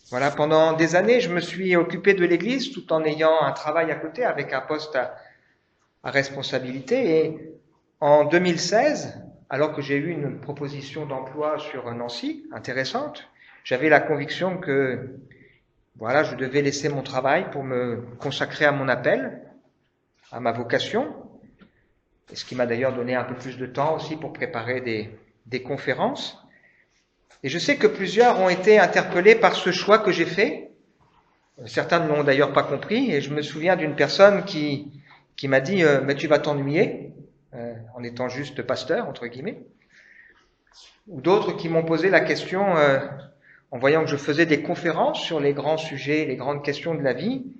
Voilà, pendant des années, je me suis occupé de l'Église tout en ayant un travail à côté avec un poste à responsabilité. Et en 2016, alors que j'ai eu une proposition d'emploi sur Nancy, intéressante, j'avais la conviction que voilà, je devais laisser mon travail pour me consacrer à mon appel, à ma vocation, et ce qui m'a d'ailleurs donné un peu plus de temps aussi pour préparer des conférences. Et je sais que plusieurs ont été interpellés par ce choix que j'ai fait. Certains ne l'ont d'ailleurs pas compris, et je me souviens d'une personne qui m'a dit mais tu vas t'ennuyer en étant juste pasteur, entre guillemets. Ou d'autres qui m'ont posé la question en voyant que je faisais des conférences sur les grands sujets, les grandes questions de la vie,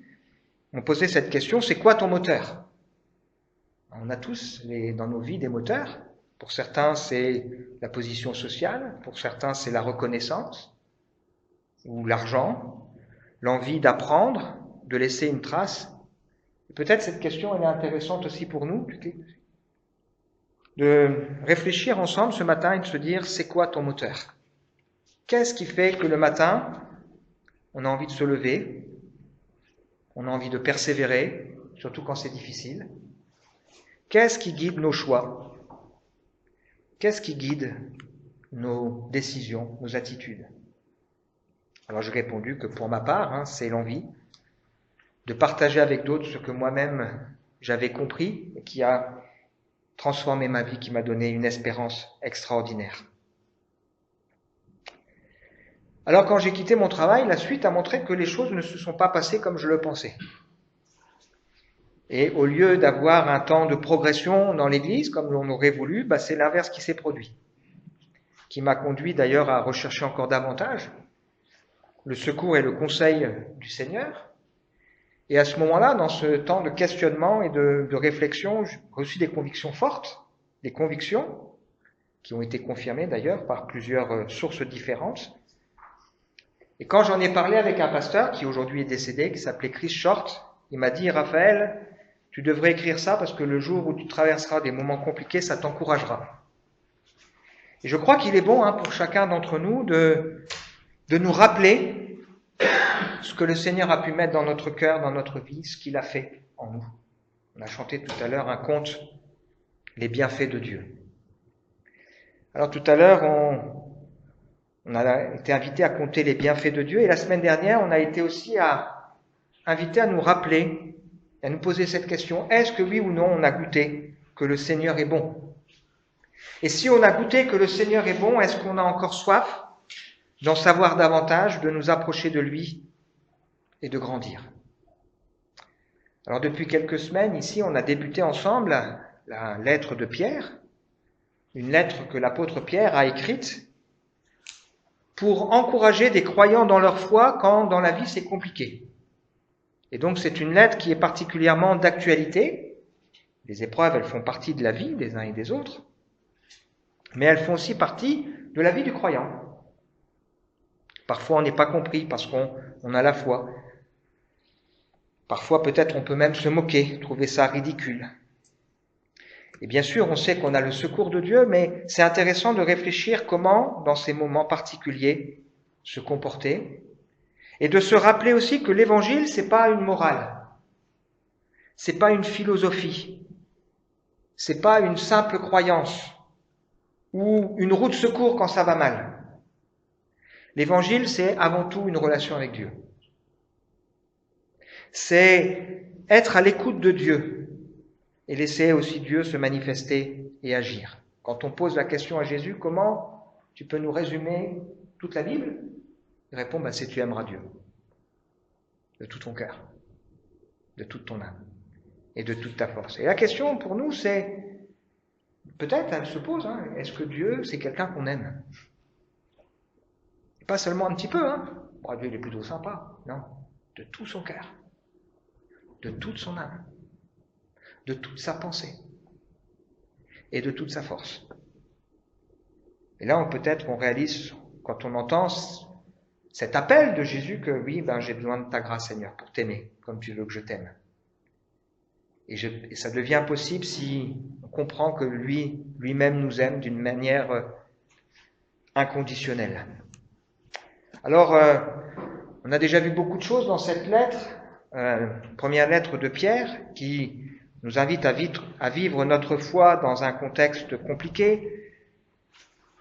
m'ont posé cette question, c'est quoi ton moteur? On a tous dans nos vies des moteurs. Pour certains, c'est la position sociale, pour certains, c'est la reconnaissance ou l'argent, l'envie d'apprendre, de laisser une trace. Et peut-être cette question, elle est intéressante aussi pour nous, de réfléchir ensemble ce matin et de se dire, c'est quoi ton moteur? Qu'est-ce qui fait que le matin, on a envie de se lever, on a envie de persévérer, surtout quand c'est difficile? Qu'est-ce qui guide nos choix? Qu'est-ce qui guide nos décisions, nos attitudes? Alors j'ai répondu que pour ma part, c'est l'envie de partager avec d'autres ce que moi-même j'avais compris et qui a transformé ma vie, qui m'a donné une espérance extraordinaire. Alors quand j'ai quitté mon travail, la suite a montré que les choses ne se sont pas passées comme je le pensais. Et au lieu d'avoir un temps de progression dans l'Église, comme l'on aurait voulu, c'est l'inverse qui s'est produit, qui m'a conduit d'ailleurs à rechercher encore davantage le secours et le conseil du Seigneur. Et à ce moment-là, dans ce temps de questionnement et de réflexion, j'ai reçu des convictions fortes, des convictions qui ont été confirmées d'ailleurs par plusieurs sources différentes. Et quand j'en ai parlé avec un pasteur qui aujourd'hui est décédé, qui s'appelait Chris Short, il m'a dit, Raphaël, tu devrais écrire ça parce que le jour où tu traverseras des moments compliqués, ça t'encouragera. Et je crois qu'il est bon pour chacun d'entre nous de nous rappeler ce que le Seigneur a pu mettre dans notre cœur, dans notre vie, ce qu'il a fait en nous. On a chanté tout à l'heure un conte, les bienfaits de Dieu. Alors tout à l'heure, on a été invité à compter les bienfaits de Dieu et la semaine dernière, on a été aussi invité à nous rappeler, à nous poser cette question, est-ce que oui ou non on a goûté que le Seigneur est bon? Et si on a goûté que le Seigneur est bon, est-ce qu'on a encore soif d'en savoir davantage, de nous approcher de lui et de grandir? Alors depuis quelques semaines, ici, on a débuté ensemble la lettre de Pierre, une lettre que l'apôtre Pierre a écrite pour encourager des croyants dans leur foi quand dans la vie c'est compliqué. Et donc c'est une lettre qui est particulièrement d'actualité. Les épreuves, elles font partie de la vie des uns et des autres, mais elles font aussi partie de la vie du croyant. Parfois on n'est pas compris parce qu'on a la foi. Parfois peut-être on peut même se moquer, trouver ça ridicule. Et bien sûr, on sait qu'on a le secours de Dieu, mais c'est intéressant de réfléchir comment, dans ces moments particuliers, se comporter, et de se rappeler aussi que l'évangile, c'est pas une morale, c'est pas une philosophie, c'est pas une simple croyance, ou une roue de secours quand ça va mal. L'évangile, c'est avant tout une relation avec Dieu. C'est être à l'écoute de Dieu, et laisser aussi Dieu se manifester et agir. Quand on pose la question à Jésus, comment tu peux nous résumer toute la Bible? Il répond, c'est tu aimeras Dieu de tout ton cœur, de toute ton âme et de toute ta force. Et la question pour nous, c'est, peut-être elle se pose, est-ce que Dieu, c'est quelqu'un qu'on aime? Et pas seulement un petit peu, Dieu, il est plutôt sympa. Non, de tout son cœur, de toute son âme, de toute sa pensée et de toute sa force. Et là, peut-être qu'on réalise, quand on entend cet appel de Jésus, que oui, j'ai besoin de ta grâce, Seigneur, pour t'aimer, comme tu veux que je t'aime. Et ça devient possible si on comprend que lui-même nous aime d'une manière inconditionnelle. Alors, On a déjà vu beaucoup de choses dans cette lettre, première lettre de Pierre, qui nous invite à vivre notre foi dans un contexte compliqué.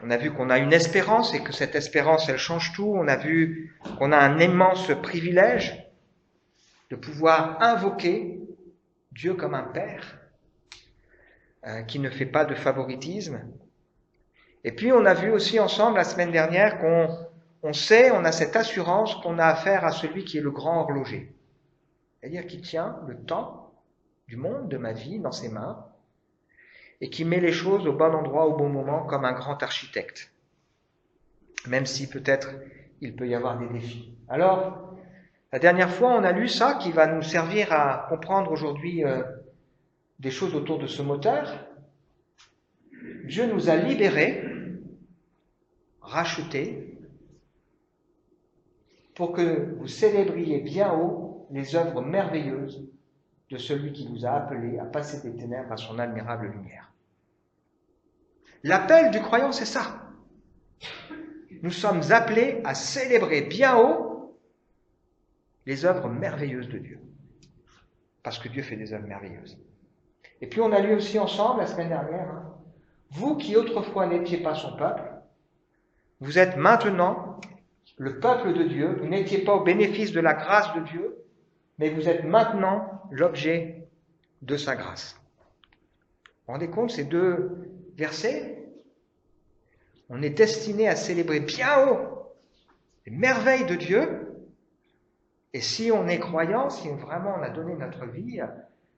On a vu qu'on a une espérance et que cette espérance, elle change tout. On a vu qu'on a un immense privilège de pouvoir invoquer Dieu comme un Père qui ne fait pas de favoritisme. Et puis on a vu aussi ensemble la semaine dernière qu'on sait, on a cette assurance qu'on a affaire à celui qui est le grand horloger. C'est-à-dire qui tient le temps du monde, de ma vie, dans ses mains, et qui met les choses au bon endroit, au bon moment, comme un grand architecte. Même si peut-être il peut y avoir des défis. Alors, la dernière fois, on a lu ça qui va nous servir à comprendre aujourd'hui des choses autour de ce moteur. Dieu nous a libérés, rachetés, pour que vous célébriez bien haut les œuvres merveilleuses de celui qui vous a appelé à passer des ténèbres à son admirable lumière. L'appel du croyant, c'est ça. Nous sommes appelés à célébrer bien haut les œuvres merveilleuses de Dieu. Parce que Dieu fait des œuvres merveilleuses. Et puis on a lu aussi ensemble la semaine dernière, vous qui autrefois n'étiez pas son peuple, vous êtes maintenant le peuple de Dieu, vous n'étiez pas au bénéfice de la grâce de Dieu, mais vous êtes maintenant l'objet de sa grâce. Vous vous rendez compte, ces deux versets? On est destiné à célébrer bien haut les merveilles de Dieu, et si on est croyant, si vraiment on a donné notre vie,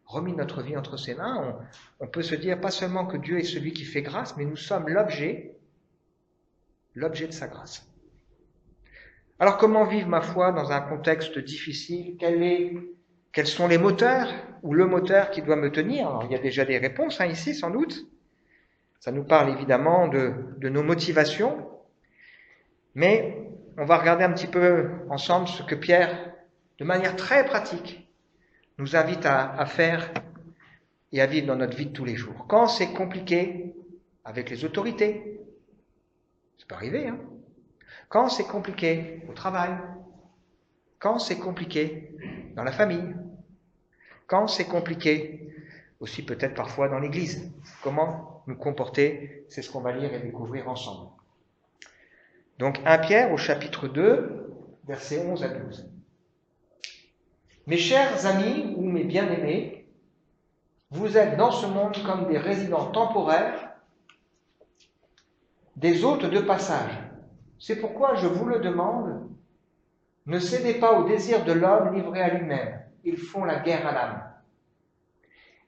remis notre vie entre ses mains, on peut se dire pas seulement que Dieu est celui qui fait grâce, mais nous sommes l'objet de sa grâce. Alors comment vivre ma foi dans un contexte difficile? Quels sont les moteurs ou le moteur qui doit me tenir? Alors il y a déjà des réponses ici sans doute. Ça nous parle évidemment de nos motivations, mais on va regarder un petit peu ensemble ce que Pierre, de manière très pratique, nous invite à faire et à vivre dans notre vie de tous les jours. Quand c'est compliqué avec les autorités, ça peut arriver, hein. Quand c'est compliqué au travail, quand c'est compliqué dans la famille, quand c'est compliqué aussi peut-être parfois dans l'église, comment nous comporter, c'est ce qu'on va lire et découvrir ensemble. Donc 1 Pierre au chapitre 2, versets 11 à 12. Mes chers amis ou mes bien-aimés, vous êtes dans ce monde comme des résidents temporaires, des hôtes de passage. C'est pourquoi je vous le demande, ne cédez pas au désir de l'homme livré à lui-même. Ils font la guerre à l'âme.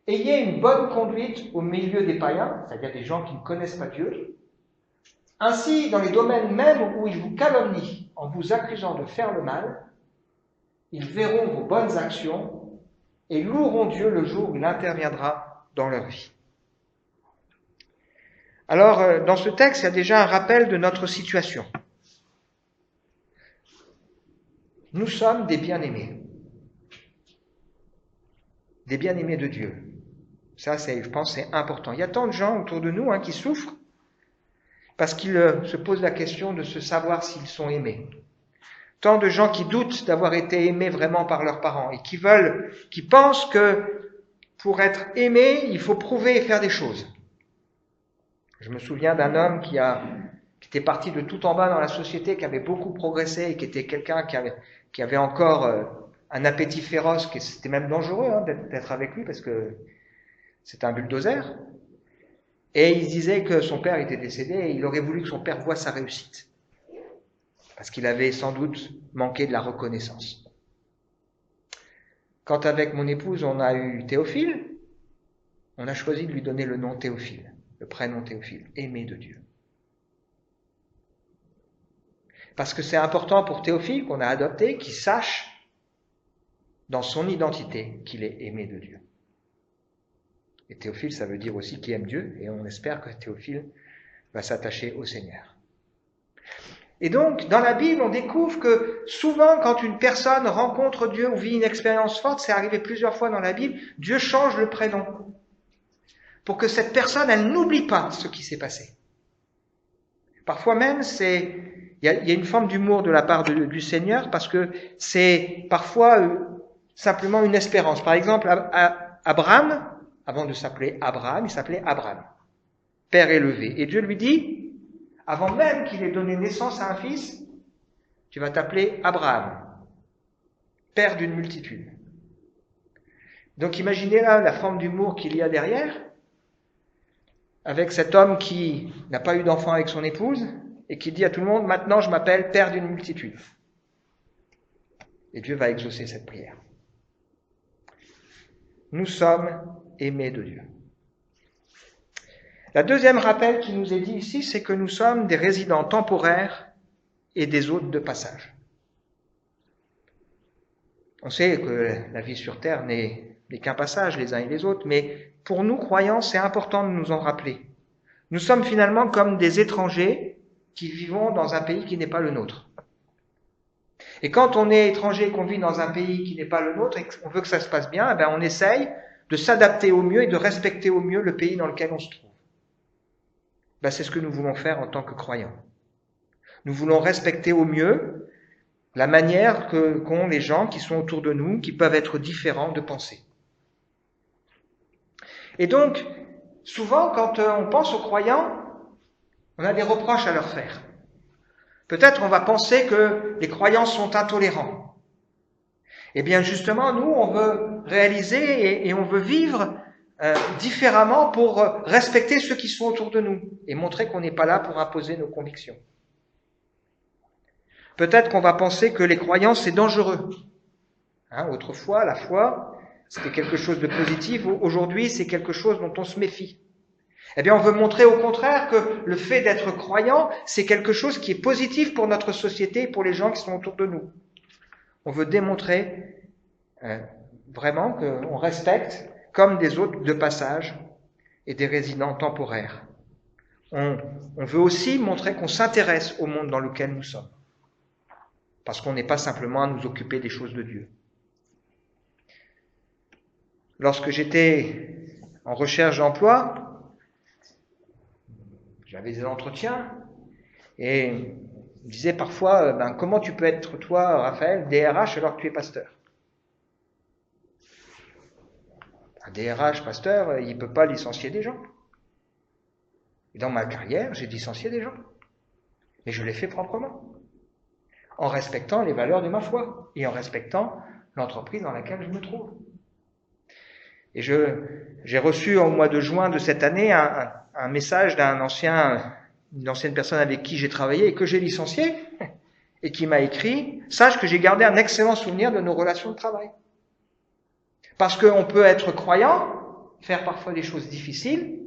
Ayez une bonne conduite au milieu des païens, c'est-à-dire des gens qui ne connaissent pas Dieu. Ainsi, dans les domaines même où ils vous calomnient en vous accusant de faire le mal, ils verront vos bonnes actions et loueront Dieu le jour où il interviendra dans leur vie. Alors, dans ce texte, il y a déjà un rappel de notre situation. Nous sommes des bien-aimés de Dieu. Ça, je pense, c'est important. Il y a tant de gens autour de nous qui souffrent parce qu'ils se posent la question de se savoir s'ils sont aimés. Tant de gens qui doutent d'avoir été aimés vraiment par leurs parents et qui pensent que pour être aimé, il faut prouver et faire des choses. Je me souviens d'un homme qui était parti de tout en bas dans la société, qui avait beaucoup progressé et qui était quelqu'un qui avait encore un appétit féroce, c'était même dangereux d'être avec lui parce que c'était un bulldozer. Et il disait que son père était décédé et il aurait voulu que son père voie sa réussite. Parce qu'il avait sans doute manqué de la reconnaissance. Quand avec mon épouse on a eu Théophile, on a choisi de lui donner le nom Théophile, le prénom Théophile, aimé de Dieu. Parce que c'est important pour Théophile qu'on a adopté, qu'il sache dans son identité qu'il est aimé de Dieu. Et Théophile, ça veut dire aussi qu'il aime Dieu, et on espère que Théophile va s'attacher au Seigneur. Et donc, dans la Bible, on découvre que souvent, quand une personne rencontre Dieu ou vit une expérience forte, c'est arrivé plusieurs fois dans la Bible, Dieu change le prénom pour que cette personne, elle n'oublie pas ce qui s'est passé. Parfois même, Il y a une forme d'humour de la part du Seigneur parce que c'est parfois simplement une espérance. Par exemple, Abraham, avant de s'appeler Abraham, il s'appelait Abraham, père élevé. Et Dieu lui dit, avant même qu'il ait donné naissance à un fils, tu vas t'appeler Abraham, père d'une multitude. Donc imaginez là la forme d'humour qu'il y a derrière, avec cet homme qui n'a pas eu d'enfant avec son épouse, et qui dit à tout le monde, maintenant je m'appelle père d'une multitude. Et Dieu va exaucer cette prière. Nous sommes aimés de Dieu. La deuxième rappel qui nous est dit ici, c'est que nous sommes des résidents temporaires et des hôtes de passage. On sait que la vie sur terre n'est qu'un passage les uns et les autres, mais pour nous, croyants, c'est important de nous en rappeler. Nous sommes finalement comme des étrangers qui vivons dans un pays qui n'est pas le nôtre. Et quand on est étranger et qu'on vit dans un pays qui n'est pas le nôtre et qu'on veut que ça se passe bien, eh bien on essaye de s'adapter au mieux et de respecter au mieux le pays dans lequel on se trouve. Ben, c'est ce que nous voulons faire en tant que croyants. Nous voulons respecter au mieux la manière qu'ont les gens qui sont autour de nous, qui peuvent être différents de pensée. Et donc, souvent, quand on pense aux croyants, on a des reproches à leur faire. Peut-être on va penser que les croyants sont intolérants. Eh bien, justement, nous, on veut réaliser et on veut vivre différemment pour respecter ceux qui sont autour de nous et montrer qu'on n'est pas là pour imposer nos convictions. Peut-être qu'on va penser que les croyants, c'est dangereux. Autrefois, la foi, c'était quelque chose de positif. Aujourd'hui, c'est quelque chose dont on se méfie. Eh bien, on veut montrer au contraire que le fait d'être croyant, c'est quelque chose qui est positif pour notre société et pour les gens qui sont autour de nous. On veut démontrer vraiment qu'on respecte comme des hôtes de passage et des résidents temporaires. On veut aussi montrer qu'on s'intéresse au monde dans lequel nous sommes. Parce qu'on n'est pas simplement à nous occuper des choses de Dieu. Lorsque j'étais en recherche d'emploi, j'avais des entretiens et on me disait parfois, comment tu peux être toi, Raphaël, DRH alors que tu es pasteur? Un DRH, pasteur, il ne peut pas licencier des gens. Et dans ma carrière, j'ai licencié des gens. Mais je l'ai fait proprement. En respectant les valeurs de ma foi et en respectant l'entreprise dans laquelle je me trouve. Et j'ai reçu au mois de juin de cette année un message d'une ancienne personne avec qui j'ai travaillé et que j'ai licencié et qui m'a écrit « Sache que j'ai gardé un excellent souvenir de nos relations de travail. » Parce qu'on peut être croyant, faire parfois des choses difficiles,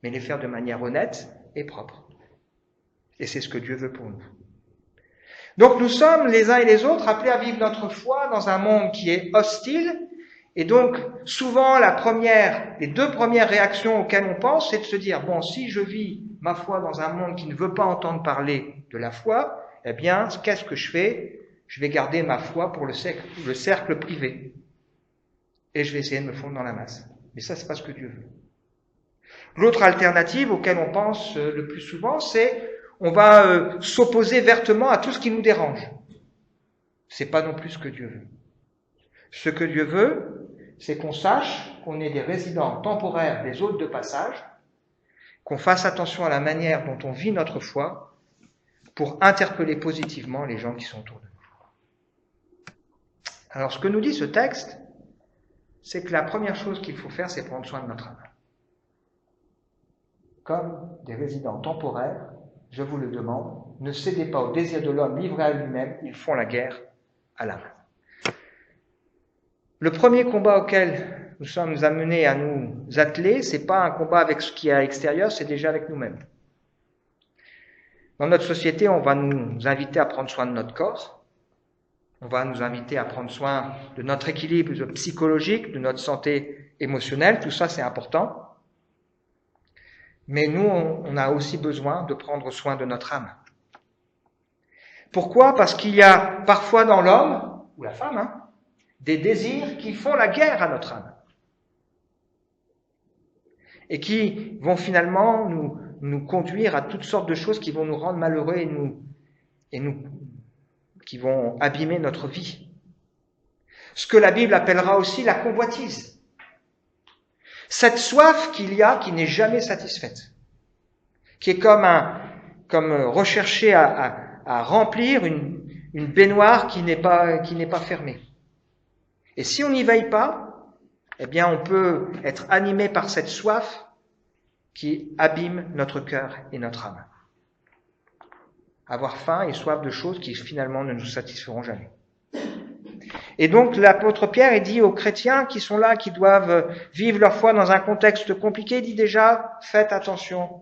mais les faire de manière honnête et propre. Et c'est ce que Dieu veut pour nous. Donc nous sommes les uns et les autres appelés à vivre notre foi dans un monde qui est hostile. Et donc souvent les deux premières réactions auxquelles on pense, c'est de se dire, bon, si je vis ma foi dans un monde qui ne veut pas entendre parler de la foi, eh bien, qu'est-ce que je fais? Je vais garder ma foi pour le cercle privé. Et je vais essayer de me fondre dans la masse. Mais ça, c'est pas ce que Dieu veut. L'autre alternative auquel on pense le plus souvent, c'est on va s'opposer vertement à tout ce qui nous dérange. C'est pas non plus ce que Dieu veut. Ce que Dieu veut, c'est qu'on sache qu'on est des résidents temporaires, des hôtes de passage, qu'on fasse attention à la manière dont on vit notre foi pour interpeller positivement les gens qui sont autour de nous. Alors, ce que nous dit ce texte, c'est que la première chose qu'il faut faire, c'est prendre soin de notre âme. Comme des résidents temporaires, je vous le demande, ne cédez pas au désir de l'homme livré à lui-même, ils font la guerre à l'âme. Le premier combat auquel nous sommes amenés à nous atteler, c'est pas un combat avec ce qui est à l'extérieur, c'est déjà avec nous-mêmes. Dans notre société, on va nous inviter à prendre soin de notre corps, on va nous inviter à prendre soin de notre équilibre psychologique, de notre santé émotionnelle, tout ça c'est important. Mais nous, on a aussi besoin de prendre soin de notre âme. Pourquoi? Parce qu'il y a parfois dans l'homme, ou la femme, des désirs qui font la guerre à notre âme. Et qui vont finalement nous conduire à toutes sortes de choses qui vont nous rendre malheureux et qui vont abîmer notre vie. Ce que la Bible appellera aussi la convoitise. Cette soif qu'il y a qui n'est jamais satisfaite, qui est comme rechercher à remplir une baignoire qui n'est pas fermée. Et si on n'y veille pas, eh bien on peut être animé par cette soif qui abîme notre cœur et notre âme. Avoir faim et soif de choses qui finalement ne nous satisferont jamais. Et donc l'apôtre Pierre, il dit aux chrétiens qui sont là, qui doivent vivre leur foi dans un contexte compliqué, il dit déjà, faites attention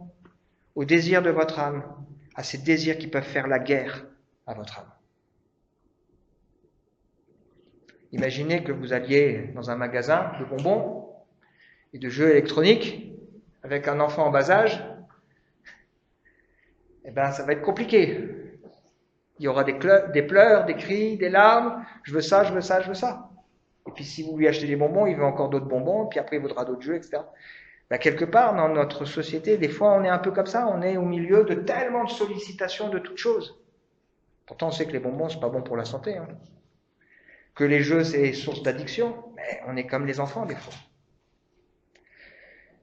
aux désirs de votre âme, à ces désirs qui peuvent faire la guerre à votre âme. Imaginez que vous alliez dans un magasin de bonbons et de jeux électroniques avec un enfant en bas âge. Eh bien, ça va être compliqué. Il y aura des pleurs, des cris, des larmes. Je veux ça, je veux ça, je veux ça. Et puis si vous lui achetez des bonbons, il veut encore d'autres bonbons, puis après il voudra d'autres jeux, etc. Ben, quelque part, dans notre société, des fois, on est un peu comme ça. On est au milieu de tellement de sollicitations de toutes choses. Pourtant, on sait que les bonbons, c'est pas bon pour la santé. Que les jeux, c'est source d'addiction. Mais on est comme les enfants, des fois.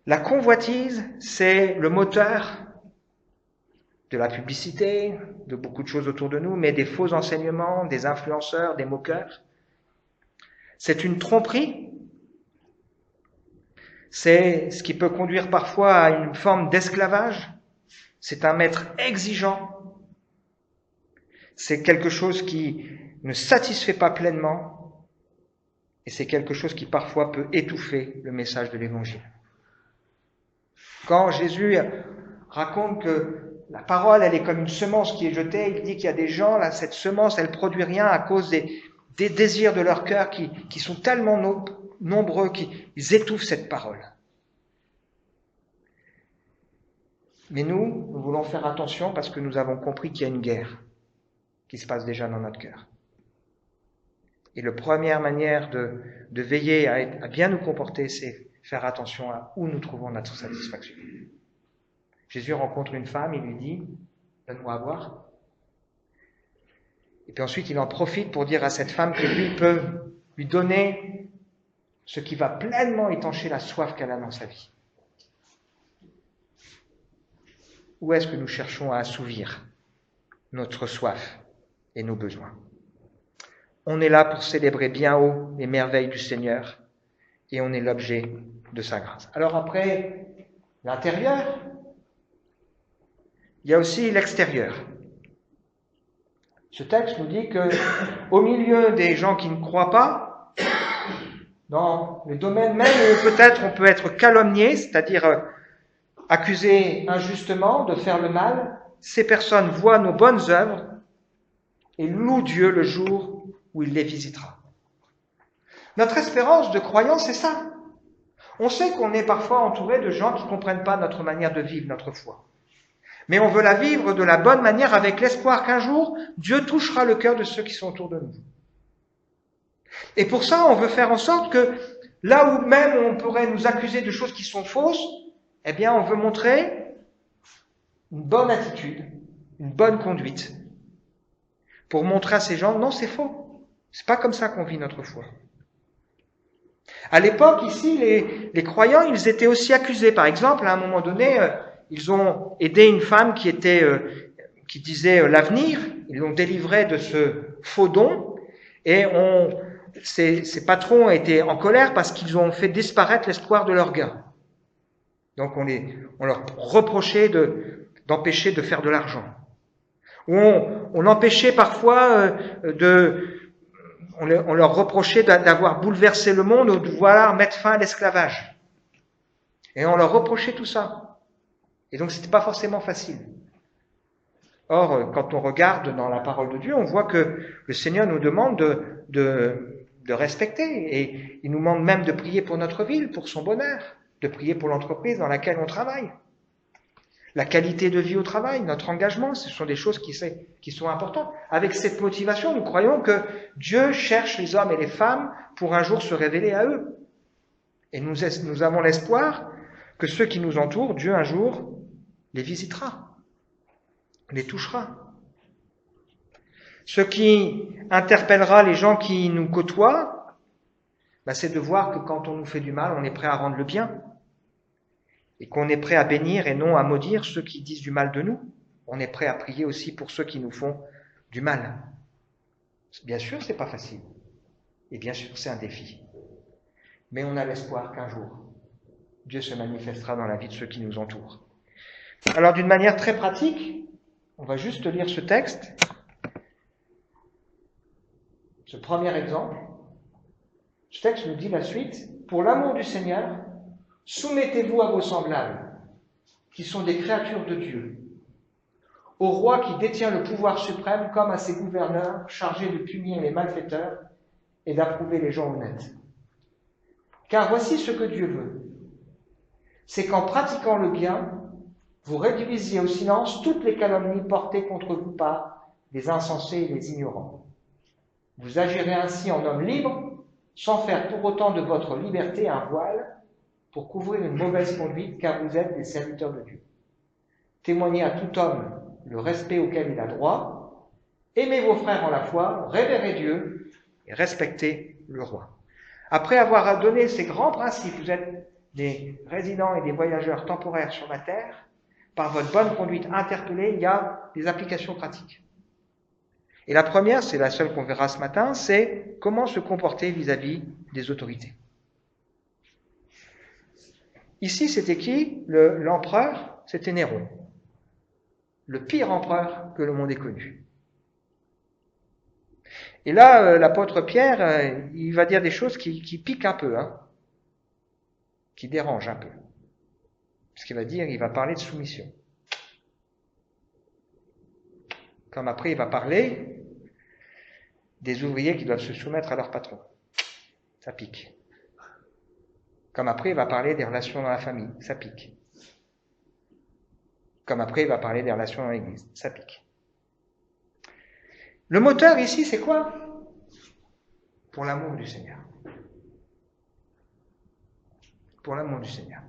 La convoitise, c'est le moteur de la publicité, de beaucoup de choses autour de nous, mais des faux enseignements, des influenceurs, des moqueurs. C'est une tromperie. C'est ce qui peut conduire parfois à une forme d'esclavage. C'est un maître exigeant. C'est quelque chose qui ne satisfait pas pleinement. Et c'est quelque chose qui parfois peut étouffer le message de l'Évangile. Quand Jésus raconte que la parole, elle est comme une semence qui est jetée, il dit qu'il y a des gens, là, cette semence, elle produit rien à cause des désirs de leur cœur qui sont tellement nombreux qu'ils étouffent cette parole. Mais nous voulons faire attention parce que nous avons compris qu'il y a une guerre qui se passe déjà dans notre cœur. Et la première manière de veiller à bien nous comporter, c'est faire attention à où nous trouvons notre satisfaction. Jésus rencontre une femme, il lui dit « Donne-moi à boire ». Et puis ensuite, il en profite pour dire à cette femme que lui peut lui donner ce qui va pleinement étancher la soif qu'elle a dans sa vie. Où est-ce que nous cherchons à assouvir notre soif et nos besoins? On est là pour célébrer bien haut les merveilles du Seigneur et on est l'objet de sa grâce. Alors après l'intérieur, il y a aussi l'extérieur. Ce texte nous dit que, au milieu des gens qui ne croient pas, dans le domaine même où peut-être on peut être calomnié, c'est-à-dire accusé injustement de faire le mal, ces personnes voient nos bonnes œuvres et louent Dieu le jour où il les visitera. Notre espérance de croyance, c'est ça. On sait qu'on est parfois entouré de gens qui ne comprennent pas notre manière de vivre notre foi. Mais on veut la vivre de la bonne manière avec l'espoir qu'un jour, Dieu touchera le cœur de ceux qui sont autour de nous. Et pour ça, on veut faire en sorte que là où même on pourrait nous accuser de choses qui sont fausses, eh bien, on veut montrer une bonne attitude, une bonne conduite, pour montrer à ces gens, non, c'est faux. C'est pas comme ça qu'on vit notre foi. À l'époque, ici, les croyants, ils étaient aussi accusés. Par exemple, à un moment donné, ils ont aidé une femme qui disait l'avenir. Ils l'ont délivrée de ce faux don. Et ses patrons étaient en colère parce qu'ils ont fait disparaître l'espoir de leur gain. Donc on leur reprochait d'empêcher de faire de l'argent. Ou on empêchait parfois on leur reprochait d'avoir bouleversé le monde ou de vouloir mettre fin à l'esclavage. Et on leur reprochait tout ça. Et donc c'était pas forcément facile. Or, quand on regarde dans la parole de Dieu, on voit que le Seigneur nous demande de respecter. Et il nous demande même de prier pour notre ville, pour son bonheur, de prier pour l'entreprise dans laquelle on travaille. La qualité de vie au travail, notre engagement, ce sont des choses qui sont importantes. Avec cette motivation, nous croyons que Dieu cherche les hommes et les femmes pour un jour se révéler à eux. Et nous avons l'espoir que ceux qui nous entourent, Dieu un jour les visitera, les touchera. Ce qui interpellera les gens qui nous côtoient, c'est de voir que quand on nous fait du mal, on est prêt à rendre le bien. Et qu'on est prêt à bénir et non à maudire ceux qui disent du mal de nous. On est prêt à prier aussi pour ceux qui nous font du mal. Bien sûr, c'est pas facile. Et bien sûr, c'est un défi. Mais on a l'espoir qu'un jour, Dieu se manifestera dans la vie de ceux qui nous entourent. Alors, d'une manière très pratique, on va juste lire ce texte. Ce premier exemple. Ce texte nous dit la suite. Pour l'amour du Seigneur, soumettez-vous à vos semblables, qui sont des créatures de Dieu, au roi qui détient le pouvoir suprême comme à ses gouverneurs chargés de punir les malfaiteurs et d'approuver les gens honnêtes. Car voici ce que Dieu veut. C'est qu'en pratiquant le bien, vous réduisiez au silence toutes les calomnies portées contre vous par les insensés et les ignorants. Vous agirez ainsi en homme libre, sans faire pour autant de votre liberté un voile, pour couvrir une mauvaise conduite, car vous êtes des serviteurs de Dieu. Témoignez à tout homme le respect auquel il a droit, aimez vos frères en la foi, révérez Dieu et respectez le roi. Après avoir donné ces grands principes, vous êtes des résidents et des voyageurs temporaires sur la terre, par votre bonne conduite interpellée, il y a des applications pratiques. Et la première, c'est la seule qu'on verra ce matin, c'est comment se comporter vis-à-vis des autorités. Ici, c'était qui? L'empereur, c'était Néron. Le pire empereur que le monde ait connu. Et là, l'apôtre Pierre, il va dire des choses qui piquent un peu, qui dérangent un peu. Ce qu'il va dire, il va parler de soumission. Comme après, il va parler des ouvriers qui doivent se soumettre à leur patron. Ça pique. Comme après, il va parler des relations dans la famille. Ça pique. Comme après, il va parler des relations dans l'église. Ça pique. Le moteur ici, c'est quoi? Pour l'amour du Seigneur. Pour l'amour du Seigneur.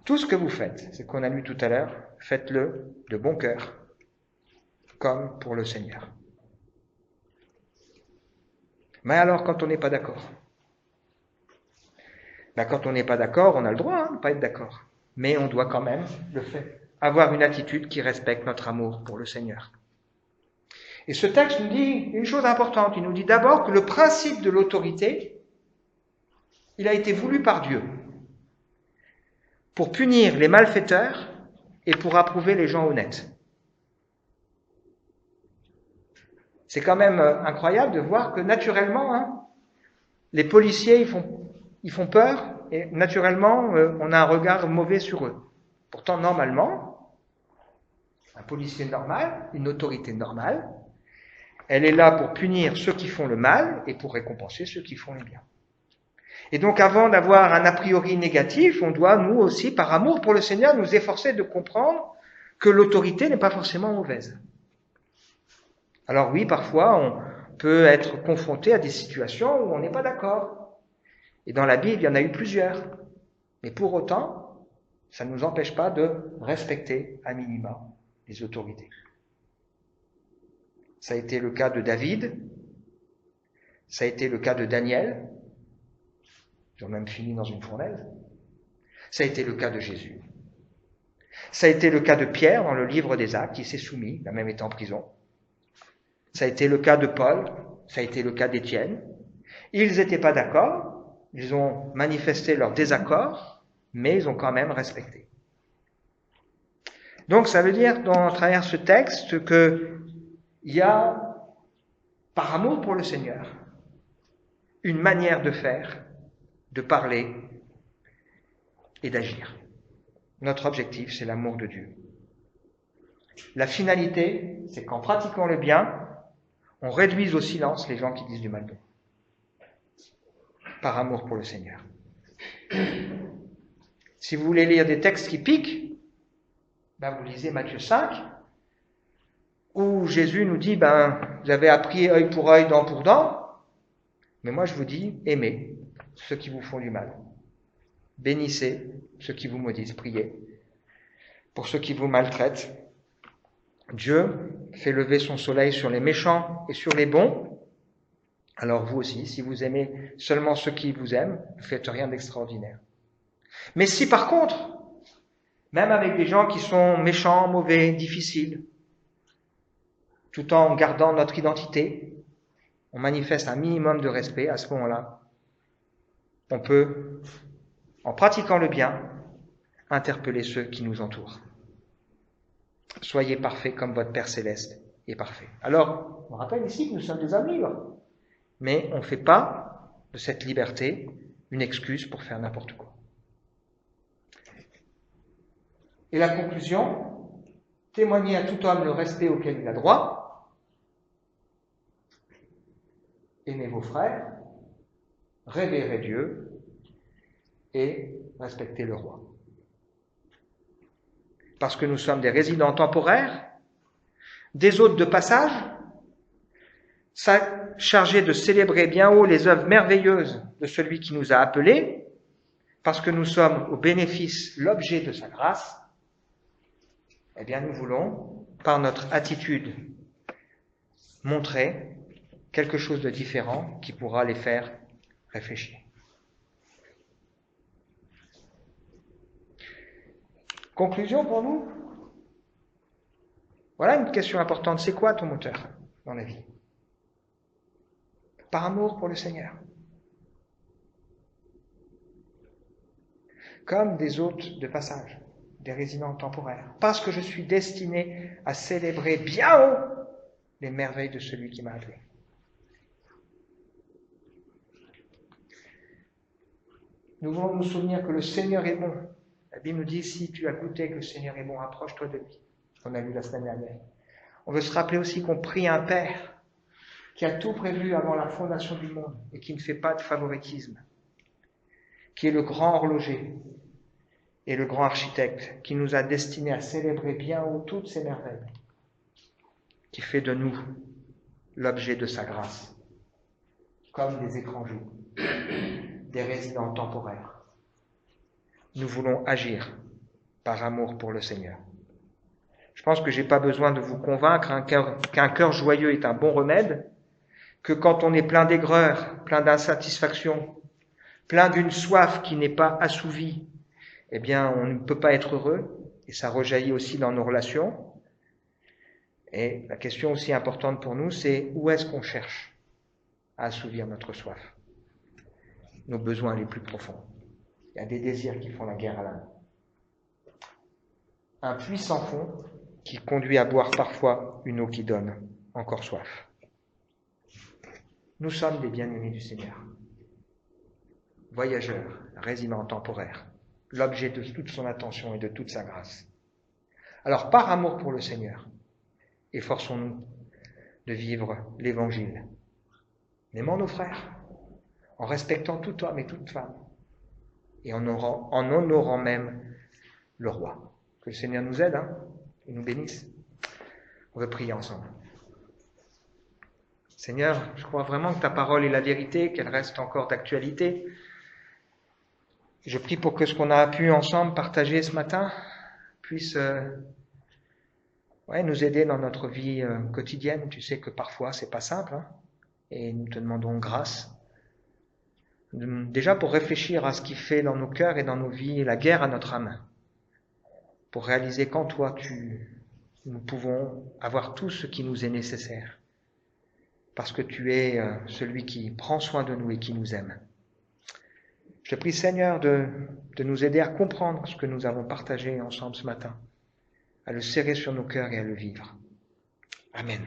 Tout ce que vous faites, c'est ce qu'on a lu tout à l'heure, faites-le de bon cœur, comme pour le Seigneur. Mais alors, quand on n'est pas d'accord? Quand on n'est pas d'accord, on a le droit de ne pas être d'accord. Mais on doit quand même le faire. Avoir une attitude qui respecte notre amour pour le Seigneur. Et ce texte nous dit une chose importante. Il nous dit d'abord que le principe de l'autorité, il a été voulu par Dieu pour punir les malfaiteurs et pour approuver les gens honnêtes. C'est quand même incroyable de voir que naturellement, les policiers, ils font peur et naturellement, on a un regard mauvais sur eux. Pourtant, normalement, un policier normal, une autorité normale, elle est là pour punir ceux qui font le mal et pour récompenser ceux qui font le bien. Et donc, avant d'avoir un a priori négatif, on doit, nous aussi, par amour pour le Seigneur, nous efforcer de comprendre que l'autorité n'est pas forcément mauvaise. Alors oui, parfois, on peut être confronté à des situations où on n'est pas d'accord. Et dans la Bible, il y en a eu plusieurs. Mais pour autant, ça ne nous empêche pas de respecter à minima les autorités. Ça a été le cas de David, ça a été le cas de Daniel, ils ont même fini dans une fournaise, ça a été le cas de Jésus. Ça a été le cas de Pierre dans le livre des Actes, qui s'est soumis, il a même été en prison. Ça a été le cas de Paul, ça a été le cas d'Étienne. Ils n'étaient pas d'accord, ils ont manifesté leur désaccord, mais ils ont quand même respecté. Donc ça veut dire, à travers ce texte, qu'il y a, par amour pour le Seigneur, une manière de faire, de parler et d'agir. Notre objectif, c'est l'amour de Dieu. La finalité, c'est qu'en pratiquant le bien, on réduise au silence les gens qui disent du mal de nous. Par amour pour le Seigneur. Si vous voulez lire des textes qui piquent, vous lisez Matthieu 5, où Jésus nous dit, vous avez appris œil pour œil, dent pour dent, mais moi je vous dis, aimez ceux qui vous font du mal. Bénissez ceux qui vous maudissent, priez pour ceux qui vous maltraitent. Dieu fait lever son soleil sur les méchants et sur les bons, alors vous aussi, si vous aimez seulement ceux qui vous aiment, vous ne faites rien d'extraordinaire. Mais si par contre, même avec des gens qui sont méchants, mauvais, difficiles, tout en gardant notre identité, on manifeste un minimum de respect, à ce moment-là, on peut, en pratiquant le bien, interpeller ceux qui nous entourent. Soyez parfaits comme votre Père Céleste est parfait. Alors, on rappelle ici que nous sommes des hommes libres, mais on ne fait pas de cette liberté une excuse pour faire n'importe quoi. Et la conclusion, témoignez à tout homme le respect auquel il a droit, aimez vos frères, révérez Dieu et respectez le roi. Parce que nous sommes des résidents temporaires, des hôtes de passage, chargés de célébrer bien haut les œuvres merveilleuses de celui qui nous a appelés, parce que nous sommes au bénéfice l'objet de sa grâce, eh bien nous voulons, par notre attitude, montrer quelque chose de différent qui pourra les faire réfléchir. Conclusion pour nous? Voilà une question importante. C'est quoi ton moteur dans la vie? Par amour pour le Seigneur. Comme des hôtes de passage, des résidents temporaires. Parce que je suis destiné à célébrer bien haut les merveilles de celui qui m'a appelé. Nous voulons nous souvenir que le Seigneur est bon. La Bible nous dit, si tu as goûté que le Seigneur est bon, approche-toi de lui. On a lu la semaine dernière. On veut se rappeler aussi qu'on prie un Père qui a tout prévu avant la fondation du monde et qui ne fait pas de favoritisme, qui est le grand horloger et le grand architecte, qui nous a destinés à célébrer bien haut toutes ces merveilles, qui fait de nous l'objet de sa grâce, comme des étrangers, des résidents temporaires. Nous voulons agir par amour pour le Seigneur. Je pense que je n'ai pas besoin de vous convaincre qu'un cœur joyeux est un bon remède, que quand on est plein d'aigreur, plein d'insatisfaction, plein d'une soif qui n'est pas assouvie, eh bien, on ne peut pas être heureux, et ça rejaillit aussi dans nos relations. Et la question aussi importante pour nous, c'est où est-ce qu'on cherche à assouvir notre soif, nos besoins les plus profonds. Il y a des désirs qui font la guerre à l'âme. Un puits sans fond qui conduit à boire parfois une eau qui donne encore soif. Nous sommes des bien-aimés du Seigneur, voyageurs, résidents temporaires, l'objet de toute son attention et de toute sa grâce. Alors, par amour pour le Seigneur, efforçons-nous de vivre l'Évangile, en aimant nos frères, en respectant tout homme et toute femme, et en honorant même le roi. Que le Seigneur nous aide et nous bénisse. On va prier ensemble. Seigneur, je crois vraiment que ta parole est la vérité, qu'elle reste encore d'actualité. Je prie pour que ce qu'on a pu ensemble partager ce matin puisse nous aider dans notre vie quotidienne. Tu sais que parfois c'est pas simple, et nous te demandons grâce. Déjà pour réfléchir à ce qui fait dans nos cœurs et dans nos vies la guerre à notre âme. Pour réaliser qu'en toi, nous pouvons avoir tout ce qui nous est nécessaire. Parce que tu es celui qui prend soin de nous et qui nous aime. Je te prie, Seigneur, de nous aider à comprendre ce que nous avons partagé ensemble ce matin, à le serrer sur nos cœurs et à le vivre. Amen.